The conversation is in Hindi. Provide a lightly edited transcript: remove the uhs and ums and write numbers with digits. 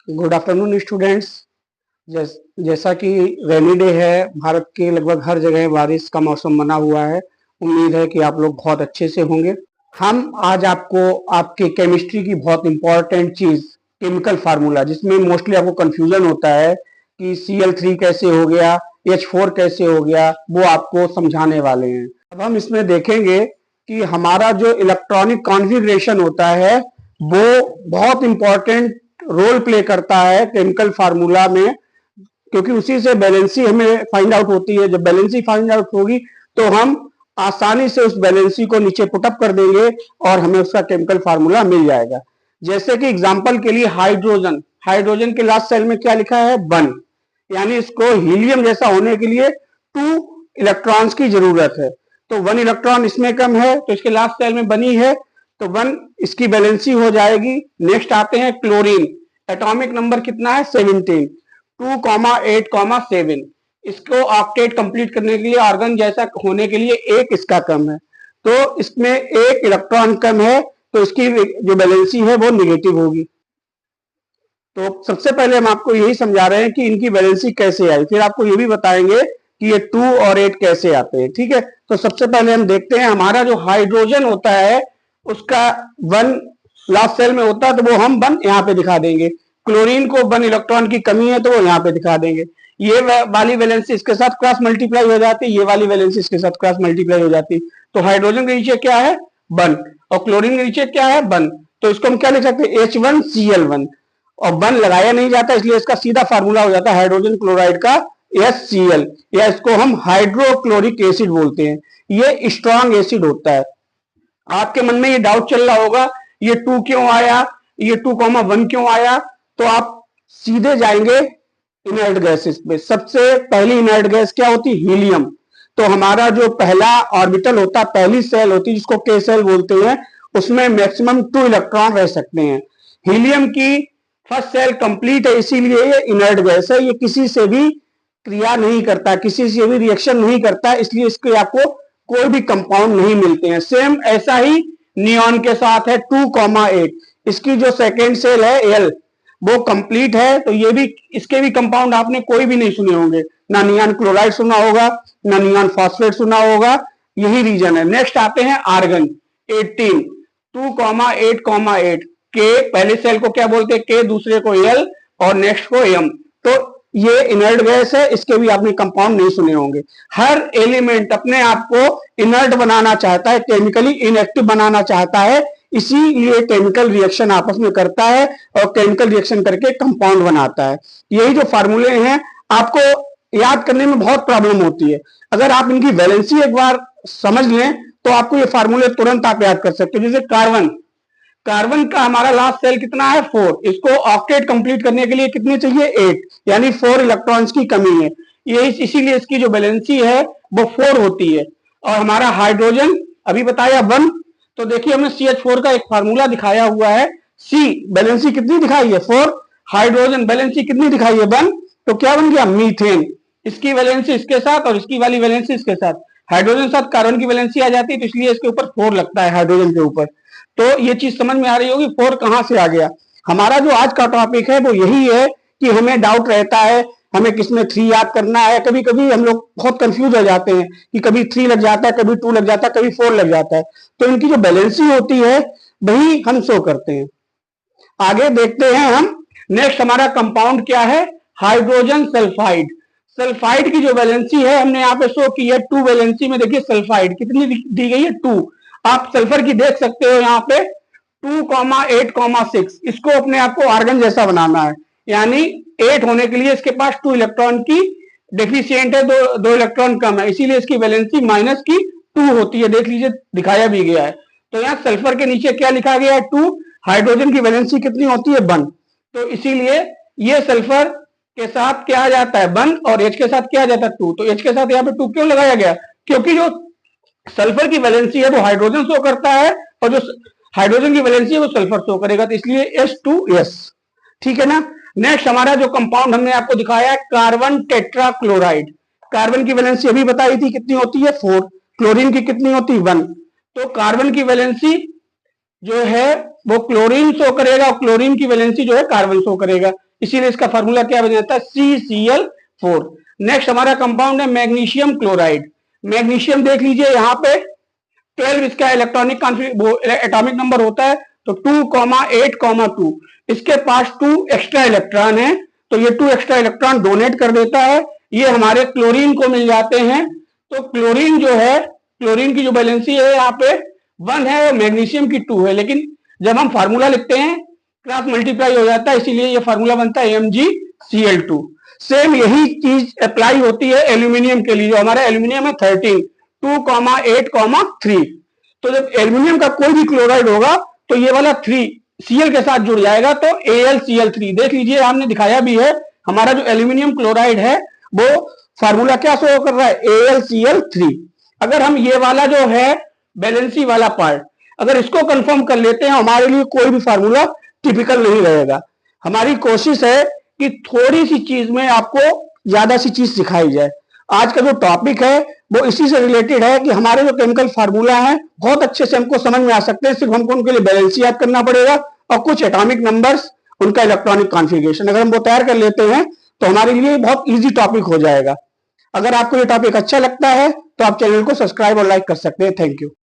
Good afternoon students. जैसा कि रेनी डे है, भारत के लगभग हर जगह बारिश का मौसम बना हुआ है। उम्मीद है कि आप लोग बहुत अच्छे से होंगे। हम आज आपको आपके केमिस्ट्री की बहुत इंपॉर्टेंट चीज केमिकल फार्मूला, जिसमें मोस्टली आपको कंफ्यूजन होता है कि Cl3 कैसे हो गया, H4 कैसे हो गया, वो आपको समझाने वाले हैं। अब हम इसमें देखेंगे कि हमारा जो इलेक्ट्रॉनिक कॉन्फ़िगरेशन होता है वो बहुत इंपॉर्टेंट रोल प्ले करता है केमिकल फार्मूला में, क्योंकि उसी से बैलेंसी हमें फाइंड आउट होती है। जब बैलेंसी फाइंड आउट होगी तो हम आसानी से उस बैलेंसी को नीचे पुटअप कर देंगे और हमें उसका केमिकल फार्मूला मिल जाएगा। जैसे कि एग्जांपल के लिए हाइड्रोजन, हाइड्रोजन के लास्ट सेल में क्या लिखा है, 1, यानी इसको हीलियम जैसा होने के लिए 2 इलेक्ट्रॉन्स की जरूरत है। तो 1 इलेक्ट्रॉन इसमें कम है तो इसके लास्ट सेल में बनी है, तो 1 इसकी बैलेंसी हो जाएगी। नेक्स्ट आते हैं क्लोरीन, एटॉमिक नंबर कितना है, 17, 2,8,7। इसको ऑक्टेट कंप्लीट करने के लिए, आर्गन जैसा होने के लिए एक इसका कम है, तो इसमें एक इलेक्ट्रॉन कम है, तो इसकी जो बैलेंसी है वो निगेटिव होगी। तो सबसे पहले हम आपको यही समझा रहे हैं कि इनकी बैलेंसी कैसे आई, फिर आपको ये भी बताएंगे कि ये 2 और 8 कैसे आते हैं। ठीक है, तो सबसे पहले हम देखते हैं हमारा जो हाइड्रोजन होता है उसका 1 लास्ट सेल में होता है, तो वो हम 1 यहाँ पे दिखा देंगे। क्लोरीन को 1 इलेक्ट्रॉन की कमी है तो वो यहाँ पे दिखा देंगे। ये वाली वैलेंसी इसके साथ क्रॉस मल्टीप्लाई हो जाती, ये वाली वैलेंसी इसके साथ क्रॉस मल्टीप्लाई हो जाती। तो हाइड्रोजन के नीचे क्या है, 1, और क्लोरीन के नीचे क्या है, 1। तो इसको हम क्या लिख सकते हैं, H1Cl1, और 1 लगाया नहीं जाता इसलिए इसका सीधा फार्मूला हो जाता है हाइड्रोजन क्लोराइड का HCl, या इसको हम हाइड्रोक्लोरिक एसिड बोलते हैं। ये स्ट्रॉन्ग एसिड होता है। आपके मन में ये डाउट चल रहा होगा ये 2 क्यों आया, ये 2,1 क्यों आया, तो आप सीधे जाएंगे इनर्ट गैसेस पे। सबसे पहली इनर्ट गैस क्या होती है, हीलियम। तो हमारा जो पहला ऑर्बिटल होता है, पहली सेल होती है जिसको के सेल बोलते हैं, उसमें मैक्सिमम 2 इलेक्ट्रॉन रह सकते हैं। हीलियम की फर्स्ट सेल कंप्लीट है, इसीलिए ये इनर्ट गैस है। ये किसी से भी क्रिया नहीं करता, किसी से भी रिएक्शन नहीं करता, इसलिए इसके आपको कोई भी कंपाउंड नहीं मिलते हैं। सेम ऐसा ही नियॉन के साथ है 2,8। इसकी जो सेकेंड सेल है एल, वो कंप्लीट है, तो ये भी, इसके भी कंपाउंड आपने कोई भी नहीं सुने होंगे, ना नियॉन क्लोराइड सुना होगा, ना नियॉन फॉस्फेट सुना होगा, यही रीजन है। नेक्स्ट आते हैं आर्गन, 18, 2,8,8। के पहले सेल को क्या बोलते हैं, के, दूसरे को एल, और नेक्स्ट को एम। तो ये इनर्ट गैस है, इसके भी आपने कंपाउंड नहीं सुने होंगे। हर एलिमेंट अपने आप को इनर्ट बनाना चाहता है, केमिकली इनएक्टिव बनाना चाहता है, इसीलिए केमिकल रिएक्शन आपस में करता है और केमिकल रिएक्शन करके कंपाउंड बनाता है। यही जो फार्मूले हैं आपको याद करने में बहुत प्रॉब्लम होती है। अगर आप इनकी वैलेंसी एक बार समझ लें तो आपको ये फार्मूले तुरंत आप याद कर सकते हो। जैसे कार्बन, कार्बन का हमारा लास्ट सेल कितना है, 4। इसको ऑक्टेट कंप्लीट करने के लिए कितने चाहिए, 8, यानी 4 इलेक्ट्रॉन्स की कमी है। ये इसीलिए इसकी जो बैलेंसी है वो 4 होती है। और हमारा हाइड्रोजन अभी बताया 1, तो देखिए हमने CH4 का एक फार्मूला दिखाया हुआ है। C बैलेंसी कितनी दिखाई है, 4। हाइड्रोजन बैलेंसी कितनी दिखाई है, 1। तो क्या बन गया, मीथेन। इसकी वैलेंसी इसके साथ और इसकी वाली वैलेंसी इसके साथ, हाइड्रोजन साथ कार्बन की वैलेंसी आ जाती है, तो इसलिए इसके ऊपर 4 लगता है हाइड्रोजन के ऊपर। तो ये चीज समझ में आ रही होगी 4 कहां से आ गया। हमारा जो आज का टॉपिक है वो यही है कि हमें डाउट रहता है हमें किसमें 3 याद करना है। कभी कभी हम लोग बहुत कंफ्यूज हो जाते हैं कि कभी 3 लग जाता है, कभी 2 लग जाता है, कभी 4 लग जाता है। तो इनकी जो बैलेंसी होती है वही हम शो करते हैं। आगे देखते हैं हम। नेक्स्ट हमारा कंपाउंड क्या है, हाइड्रोजन सल्फाइड। सल्फाइड की जो वैलेंसी है हमने यहाँ पे शो की है 2 वैलेंसी में। देखिए सल्फाइड कितनी दी गई है, 2। आप सल्फर की देख सकते हो यहाँ पे 2,8,6। इसको अपने आप को आर्गन जैसा बनाना है, यानी 8 होने के लिए इसके पास 2 इलेक्ट्रॉन की डेफिशिएंट है, दो इलेक्ट्रॉन कम है, इसीलिए इसकी वैलेंसी माइनस की 2 होती है। देख लीजिए दिखाया भी गया है। तो यहाँ सल्फर के नीचे क्या लिखा गया है, 2। हाइड्रोजन की वैलेंसी कितनी होती है, 1। तो इसीलिए ये सल्फर के साथ क्या आ जाता है, 1, और H के साथ क्या आ जाता है, 2। तो H के साथ यहाँ पे 2 क्यों लगाया गया, क्योंकि जो सल्फर की वैलेंसी है वो हाइड्रोजन शो करता है और जो हाइड्रोजन की वैलेंसी है वो सल्फर शो करेगा, तो इसलिए H2S। ठीक है ना। नेक्स्ट हमारा जो कंपाउंड हमने आपको दिखाया है कार्बन टेट्राक्लोराइड। कार्बन की वैलेंसी अभी बताई थी कितनी होती है, 4। क्लोरीन की कितनी होती है, 1। तो कार्बन की वैलेंसी जो है वो क्लोरीन शो करेगा और क्लोरीन की वैलेंसी जो है कार्बन शो करेगा। इसीलिए इसका फार्मूला क्या बन जाता है, CCl4। नेक्स्ट हमारा कंपाउंड है मैग्नीशियम क्लोराइड। मैग्नीशियम देख लीजिए यहाँ पे 12 इसका इलेक्ट्रॉनिक एटॉमिक नंबर होता है, तो 2,8,2 इसके पास 2 एक्स्ट्रा इलेक्ट्रॉन है, तो ये 2 एक्स्ट्रा इलेक्ट्रॉन डोनेट कर देता है, ये हमारे क्लोरीन को मिल जाते हैं। तो क्लोरीन जो है, क्लोरीन की जो वैलेंसी है यहाँ पे 1 है और मैग्नीशियम की 2 है, लेकिन जब हम फार्मूला लिखते हैं क्रॉस मल्टीप्लाई हो जाता है, इसीलिए ये फार्मूला बनता है MgCl2। सेम यही चीज अप्लाई होती है एल्यूमिनियम के लिए, जो हमारा एल्यूमिनियम है 13, 2,8,3। तो जब एल्यूमिनियम का कोई भी क्लोराइड होगा तो ये वाला 3 Cl के साथ जुड़ जाएगा, तो AlCl3। देख लीजिए हमने दिखाया भी है, हमारा जो एल्यूमिनियम क्लोराइड है वो फार्मूला क्या शो कर रहा है, AlCl3। अगर हम ये वाला जो है बैलेंसी वाला पार्ट अगर इसको कंफर्म कर लेते हैं, हमारे लिए कोई भी फार्मूला टिपिकल नहीं रहेगा। हमारी कोशिश है कि थोड़ी सी चीज में आपको ज्यादा सी चीज सिखाई जाए। आज का जो टॉपिक है वो इसी से रिलेटेड है कि हमारे जो केमिकल फार्मूला है बहुत अच्छे से हमको समझ में आ सकते हैं, सिर्फ हमको उनके लिए बैलेंस याद करना पड़ेगा और कुछ एटॉमिक नंबर्स, उनका इलेक्ट्रॉनिक कॉन्फ़िगरेशन अगर हम वो तैयार कर लेते हैं तो हमारे लिए बहुत इजी टॉपिक हो जाएगा। अगर आपको ये टॉपिक अच्छा लगता है तो आप चैनल को सब्सक्राइब और लाइक कर सकते हैं। Thank you.